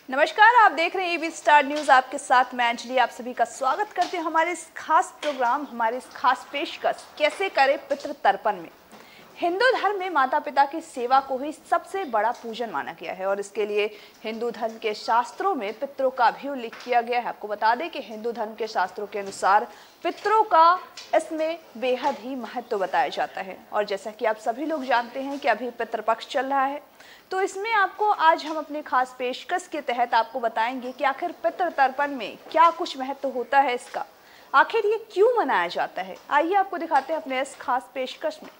नमस्कार, आप देख रहे हैं एबी स्टार न्यूज। आपके साथ मैं अंजलि आप सभी का स्वागत करती हूँ हमारे इस खास प्रोग्राम, हमारे इस खास पेशकश कैसे करें पितृ तर्पण में। हिंदू धर्म में माता पिता की सेवा को ही सबसे बड़ा पूजन माना गया है और इसके लिए हिंदू धर्म के शास्त्रों में पितरों का भी उल्लेख किया गया है। आपको बता दें कि हिंदू धर्म के शास्त्रों के अनुसार पितरों का इसमें बेहद ही महत्व बताया जाता है। और जैसा कि आप सभी लोग जानते हैं कि अभी पितृपक्ष चल रहा है, तो इसमें आपको आज हम अपने खास पेशकश के तहत आपको बताएंगे कि आखिर पितृ तर्पण में क्या कुछ महत्व होता है इसका, आखिर ये क्यों मनाया जाता है। आइए आपको दिखाते हैं अपने इस खास पेशकश में।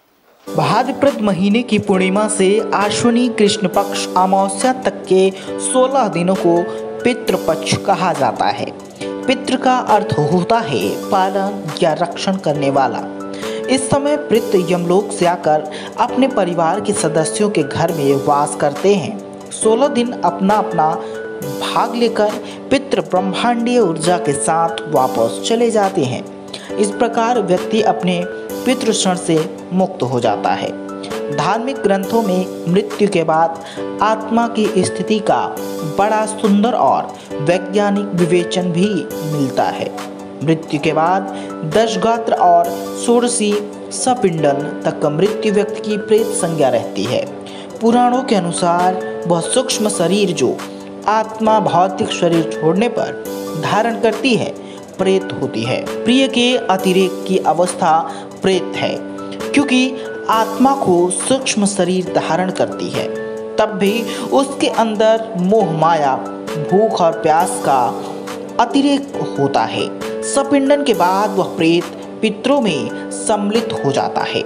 भाद्रपद महीने की पूर्णिमा से आश्विनी कृष्ण पक्ष अमावस्या तक के 16 दिनों को पितृपक्ष कहा जाता है। पितृ का अर्थ होता है पालन या रक्षण करने वाला। इस समय पितृ यमलोक से आकर अपने परिवार के सदस्यों के घर में वास करते हैं। 16 दिन अपना अपना भाग लेकर पितृ ब्रह्मांडीय ऊर्जा के साथ वापस चले जाते हैं। इस प्रकार व्यक्ति अपने पितृ ऋण से मुक्त हो जाता है। धार्मिक ग्रंथों में मृत्यु के बाद आत्मा की स्थिति का बड़ा सुंदर और वैज्ञानिक विवेचन भी मिलता है। मृत्यु के बाद दशगात्र और षोडशी सपिंडल तक मृत्यु व्यक्ति की प्रेत संज्ञा रहती है। पुराणों के अनुसार वह सूक्ष्म शरीर जो आत्मा भौतिक शरीर छोड़ने पर धारण करती है प्रेत होती है। प्रिय के अतिरेक की अवस्था प्रेत है, क्योंकि आत्मा को सूक्ष्म शरीर धारण करती है, तब भी उसके अंदर मोह माया भूख और प्यास का अतिरेक होता है। सपिंडन के बाद वह प्रेत पितरों में सम्मिलित हो जाता है।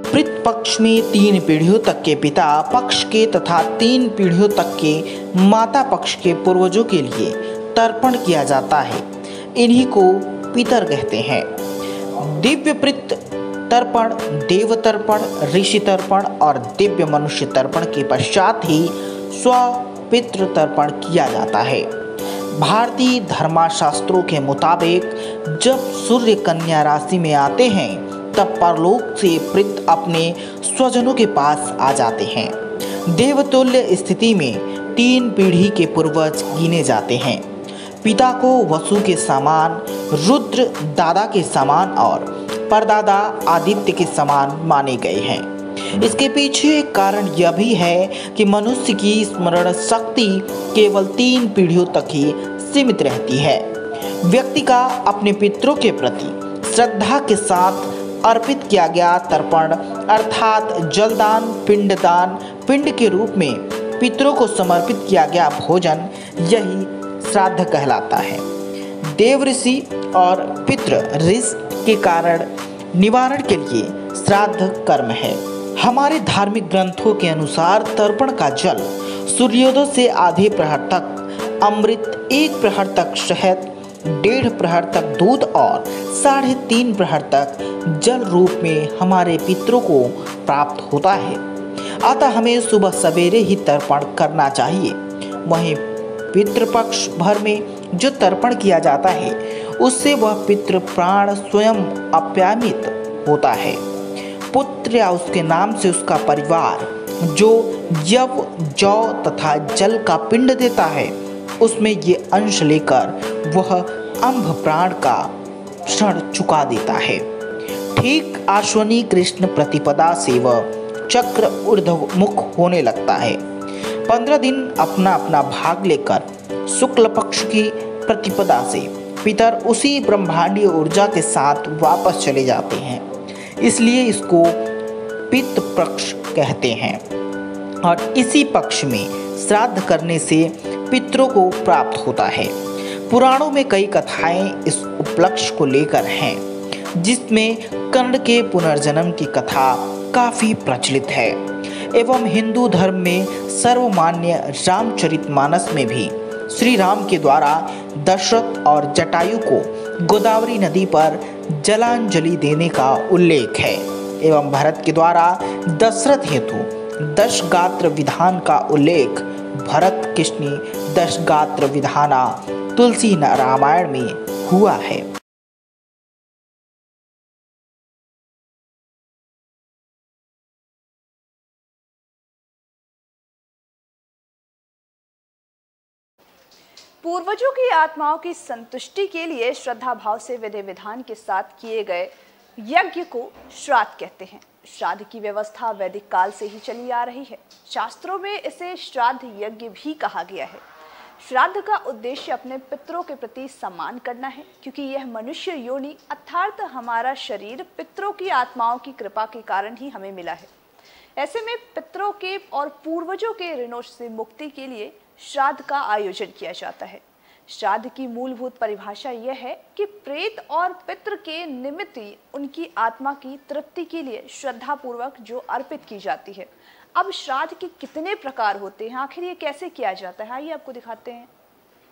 पितृ पक्ष में 3 पीढ़ियों तक के पिता पक्ष के तथा 3 पीढ़ियों तक के माता पक्ष के पूर्वजों के लिए तर्पण किया जाता है। इन्हीं को पितर कहते हैं। दिव्य पितृ तर्पण, देव तर्पण, ऋषि तर्पण और दिव्य मनुष्य तर्पण के पश्चात ही स्व पितृ तर्पण किया जाता है। भारतीय धर्मशास्त्रों के मुताबिक जब सूर्य कन्या राशि में आते हैं तब परलोक से पितृ अपने स्वजनों के पास आ जाते हैं। देवतुल्य स्थिति में 3 पीढ़ी के पूर्वज गिने जाते हैं। पिता को वसु के समान, रुद्र दादा के समान और परदादा आदित्य के समान माने गए हैं। इसके पीछे एक कारण यह भी है कि मनुष्य की स्मरण शक्ति केवल 3 पीढ़ियों तक ही सीमित रहती है। व्यक्ति का अपने पितरों के प्रति श्रद्धा के साथ अर्पित किया गया तर्पण अर्थात जलदान, पिंडदान, पिंड के रूप में पितरों को समर्पित किया गया भोजन, यही श्राद्ध कहलाता है। देव ऋषि और पितृ ऋष के कारण निवारण के लिए श्राद्ध कर्म है। हमारे धार्मिक ग्रंथों के अनुसार तर्पण का जल सूर्योदय से आधे प्रहर तक अमृत, 1 प्रहर तक शहद, 1.5 प्रहर तक दूध और 3.5 प्रहर तक जल रूप में हमारे पितरों को प्राप्त होता है। अतः हमें सुबह सवेरे ही तर्पण करना चाहिए। वहीं पितृपक्ष भर में जो तर्पण किया जाता है उससे वह पितृ प्राण स्वयं अप्यामित होता है। पुत्र या उसके नाम से उसका परिवार जो यव, जौ तथा जल का पिंड देता है उसमें ये अंश लेकर वह अंभ प्राण का ऋण चुका देता है। ठीक आश्विनी कृष्ण प्रतिपदा से वह चक्र ऊर्ध्वमुख होने लगता है। 15 दिन अपना अपना भाग लेकर शुक्ल पक्ष की प्रतिपदा से पितर उसी ब्रह्मांडीय ऊर्जा के साथ वापस चले जाते हैं, इसलिए इसको पितृ पक्ष कहते हैं। और इसी पक्ष में श्राद्ध करने से पितरों को प्राप्त होता है। पुराणों में कई कथाएं इस उपलक्ष्य को लेकर हैं, जिसमें कर्ण के पुनर्जन्म की कथा काफी प्रचलित है। एवं हिंदू धर्म में सर्वमान्य रामचरितमानस में भी श्री राम के द्वारा दशरथ और जटायु को गोदावरी नदी पर जलांजलि देने का उल्लेख है। एवं भरत के द्वारा दशरथ हेतु 10 गात्र विधान का उल्लेख भरत कृष्ण 10 गात्र विधाना तुलसी रामायण में हुआ है। पूर्वजों की आत्माओं की संतुष्टि के लिए श्रद्धा भाव से विधि विधान के साथ किए गए यज्ञ को श्राद्ध कहते हैं। श्राद्ध की व्यवस्था वैदिक काल से ही चली आ रही है। शास्त्रों में इसे श्राद्ध यज्ञ भी कहा गया है। श्राद्ध का उद्देश्य अपने पितरों के प्रति सम्मान करना है, क्योंकि यह मनुष्य योनि अर्थात हमारा शरीर पितरों की आत्माओं की कृपा के कारण ही हमें मिला है। ऐसे में पितरों के और पूर्वजों के ऋणों से मुक्ति के लिए श्राद्ध का आयोजन किया जाता है। श्राद्ध की मूलभूत परिभाषा यह है कि प्रेत और पितृ के निमित्त उनकी आत्मा की तृप्ति के लिए श्रद्धा पूर्वक जो अर्पित की जाती है। अब श्राद्ध के कितने प्रकार होते हैं, आखिर ये कैसे किया जाता है, आइए आपको दिखाते हैं।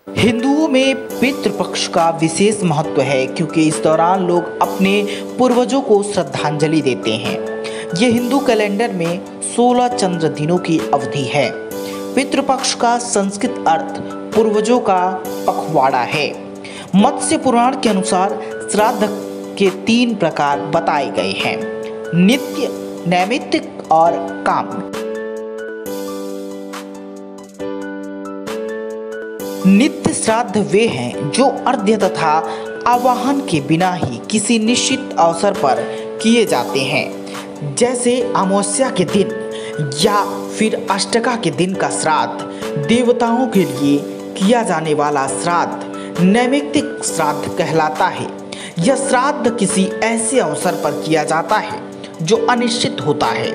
हिंदुओं में पितृपक्ष का विशेष महत्व है, क्योंकि इस दौरान लोग अपने पूर्वजों को श्रद्धांजलि देते हैं। ये हिंदू कैलेंडर में 16 चंद्र दिनों की अवधि है। पितृपक्ष का संस्कृत अर्थ पूर्वजों का पखवाड़ा है। मत्स्य पुराण के अनुसार श्राद्ध के 3 प्रकार बताए गए हैं: नित्य, नैमित्तिक और काम। नित्य श्राद्ध वे हैं जो अर्घ्य तथा आवाहन के बिना ही किसी निश्चित अवसर पर किए जाते हैं, जैसे अमावस्या के दिन या फिर अष्टका के दिन का श्राद्ध। देवताओं के लिए किया जाने वाला श्राद्ध नैमित्तिक श्राद्ध कहलाता है। यह श्राद्ध किसी ऐसे अवसर पर किया जाता है जो अनिश्चित होता है,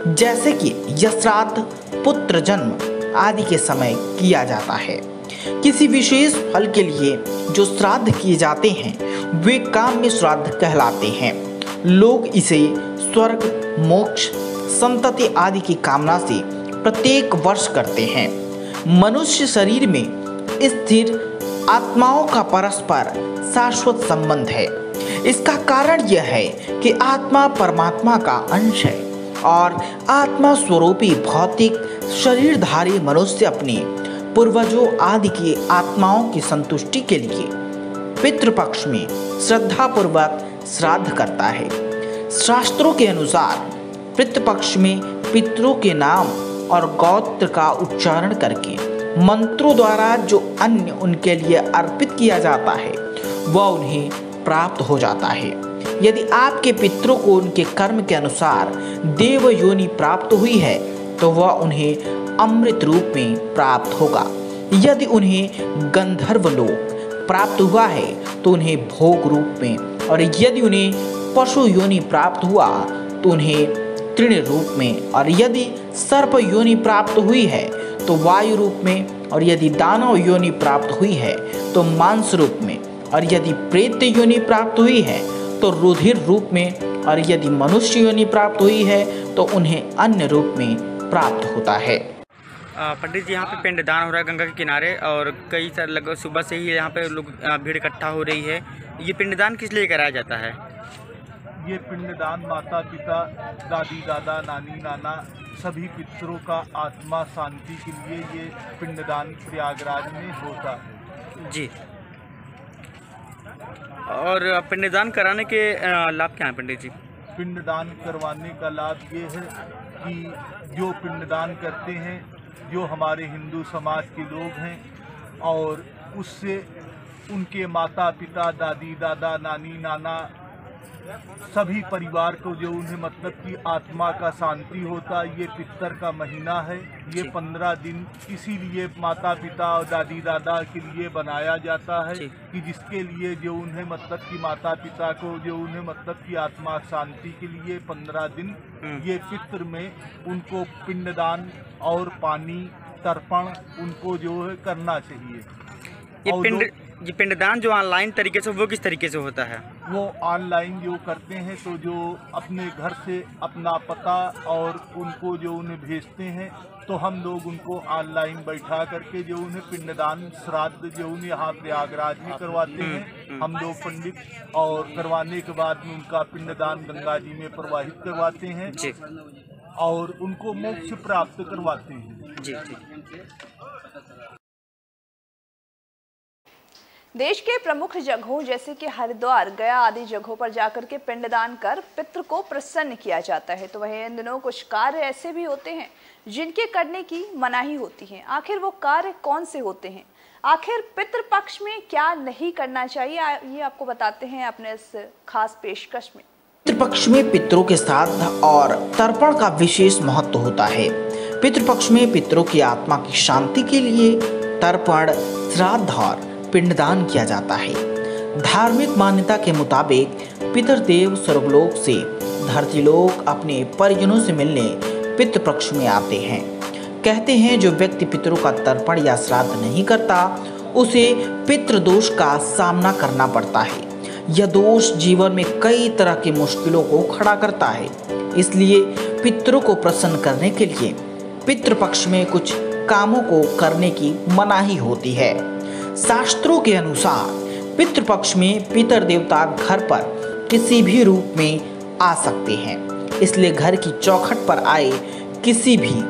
जैसे कि यह श्राद्ध पुत्र जन्म आदि के समय किया जाता है। किसी विशेष फल के लिए जो श्राद्ध किए जाते हैं वे काम्य श्राद्ध कहलाते हैं। लोग इसे स्वर्ग, मोक्ष, संतति आदि की कामना से प्रत्येक वर्ष करते हैं। मनुष्य शरीर में स्थिर आत्माओं का परस्पर शाश्वत संबंध है। इसका कारण यह है कि आत्मा परमात्मा का अंश है और आत्मा स्वरूपी भौतिक शरीरधारी मनुष्य अपने पूर्वजों आदि की आत्माओं की संतुष्टि के लिए पितृपक्ष में श्रद्धापूर्वक श्राद्ध करता है। शास्त्रों के अनुसार पितृपक्ष में पितरों के नाम और गोत्र का उच्चारण करके मंत्रों द्वारा जो अन्न उनके लिए अर्पित किया जाता है वह उन्हें प्राप्त हो जाता है। यदि आपके पितरों को उनके कर्म के अनुसार देव योनि प्राप्त हुई है तो वह उन्हें अमृत रूप में प्राप्त होगा। यदि उन्हें गंधर्व लोक प्राप्त हुआ है तो उन्हें भोग रूप में, और यदि उन्हें पशु योनि प्राप्त हुआ तो उन्हें तृण रूप में, और यदि सर्प योनि प्राप्त हुई है तो वायु रूप में, और यदि दानव योनि प्राप्त हुई है तो मांस रूप में, और यदि प्रेत योनि प्राप्त हुई है तो रुधिर रूप में, और यदि मनुष्य योनि प्राप्त हुई है तो उन्हें अन्य रूप में प्राप्त होता है। पंडित जी, यहाँ पे पिंडदान हो रहा है गंगा के किनारे, और कई सारे लगभग सुबह से ही यहाँ पे लोग भीड़ इकट्ठा हो रही है। ये पिंडदान किस लिए कराया जाता है? ये पिंडदान माता पिता, दादी दादा, नानी नाना सभी पितरों का आत्मा शांति के लिए ये पिंडदान प्रयागराज में होता है जी। और पिंडदान कराने के लाभ क्या हैं पंडित जी? पिंडदान करवाने का लाभ ये है कि जो पिंडदान करते हैं, जो हमारे हिंदू समाज के लोग हैं, और उससे उनके माता पिता, दादी दादा, नानी नाना सभी परिवार को जो उन्हें मतलब कि आत्मा का शांति होता। ये पितर का महीना है। ये 15 दिन इसीलिए माता पिता और दादी दादा के लिए बनाया जाता है कि जिसके लिए जो उन्हें मतलब कि माता पिता को जो उन्हें मतलब कि आत्मा शांति के लिए 15 दिन ये पितर में उनको पिंडदान और पानी तर्पण उनको जो है करना चाहिए। ये पिंडदान जो ऑनलाइन तरीके से वो किस तरीके से होता है? वो ऑनलाइन जो करते हैं तो जो अपने घर से अपना पता और उनको जो उन्हें भेजते हैं तो हम लोग उनको ऑनलाइन बैठा करके जो उन्हें पिंडदान श्राद्ध जो उन्हें यहाँ प्रयागराज में करवाते हैं हम लोग पंडित, और करवाने के बाद में उनका पिंडदान गंगा जी में प्रवाहित करवाते हैं और उनको मोक्ष प्राप्त करवाते हैं। जी जी। देश के प्रमुख जगहों जैसे कि हरिद्वार, गया आदि जगहों पर जाकर के पिंडदान कर पितृ को प्रसन्न किया जाता है। तो वहीं इन दिनों कुछ कार्य ऐसे भी होते हैं जिनके करने की मनाही होती है। आखिर वो कार्य कौन से होते हैं, आखिर पितृपक्ष में क्या नहीं करना चाहिए, ये आपको बताते हैं अपने इस खास पेशकश में। पितृपक्ष में पितरों के श्राद्ध और तर्पण का विशेष महत्व होता है। पितृपक्ष में पितरों की आत्मा की शांति के लिए तर्पण, श्राद्ध और पिंडदान किया जाता है। धार्मिक मान्यता के मुताबिक पितृदेव स्वर्गलोक से धरतीलोक अपने परिजनों से मिलने पितृपक्ष में आते हैं। कहते हैं जो व्यक्ति पितरों का तर्पण या श्राद्ध नहीं करता उसे पितृदोष का सामना करना पड़ता है। यह दोष जीवन में कई तरह की मुश्किलों को खड़ा करता है। इसलिए पितरों को प्रसन्न करने के लिए पितृपक्ष में कुछ कामों को करने की मनाही होती है। शास्त्रों के अनुसार पितृपक्ष में पितर देवता घर पर किसी भी रूप में आ सकते हैं। इसलिए घर की चौखट पर आए किसी भी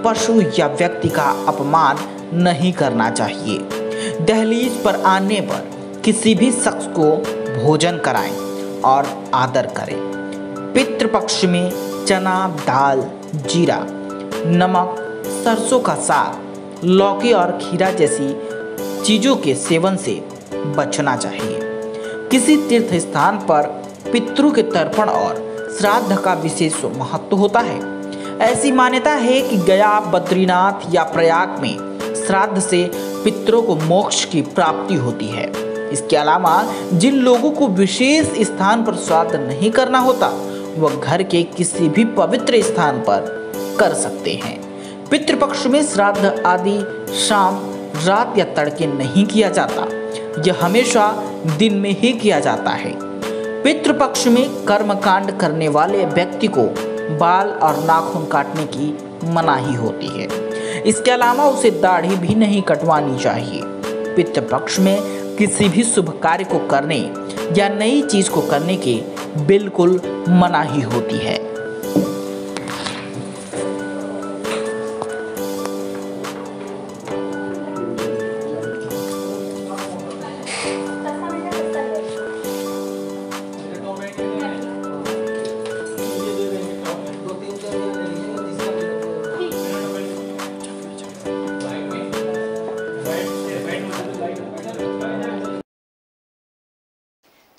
पशु या व्यक्ति का अपमान नहीं करना चाहिए। दहलीज पर आने पर किसी भी शख्स को भोजन कराएं और आदर करें। पितृपक्ष में चना, दाल, जीरा, नमक, सरसों का साग, लौकी और खीरा जैसी चीजों के सेवन से बचना चाहिए। किसी तीर्थ स्थान पर पितरों के तर्पण और श्राद्ध का विशेष महत्व होता है। ऐसी मान्यता है कि गया, बद्रीनाथ या प्रयाग में श्राद्ध से पितरों को मोक्ष की प्राप्ति होती है। इसके अलावा जिन लोगों को विशेष स्थान पर श्राद्ध नहीं करना होता वह घर के किसी भी पवित्र स्थान पर कर सकते हैं। पितृपक्ष में श्राद्ध आदि शाम, रात या तड़के नहीं किया जाता। यह हमेशा दिन में ही किया जाता है। पितृपक्ष में कर्मकांड करने वाले व्यक्ति को बाल और नाखून काटने की मनाही होती है। इसके अलावा उसे दाढ़ी भी नहीं कटवानी चाहिए। पितृपक्ष में किसी भी शुभ कार्य को करने या नई चीज को करने की बिल्कुल मनाही होती है।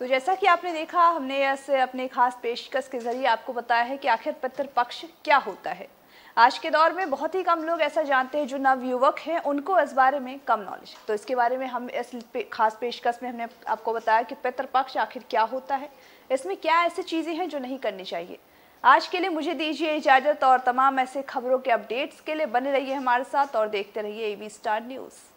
तो जैसा कि आपने देखा, हमने ऐसे अपने खास पेशकश के जरिए आपको बताया है कि आखिर पितृपक्ष क्या होता है। आज के दौर में बहुत ही कम लोग ऐसा जानते हैं, जो नवयुवक हैं उनको इस बारे में कम नॉलेज। तो इसके बारे में हम इस खास पेशकश में हमने आपको बताया कि पितृपक्ष आखिर क्या होता है, इसमें क्या ऐसी चीज़ें हैं जो नहीं करनी चाहिए। आज के लिए मुझे दीजिए इजाज़त और तमाम ऐसे खबरों के अपडेट्स के लिए बने रहिए हमारे साथ और देखते रहिए AB स्टार न्यूज़।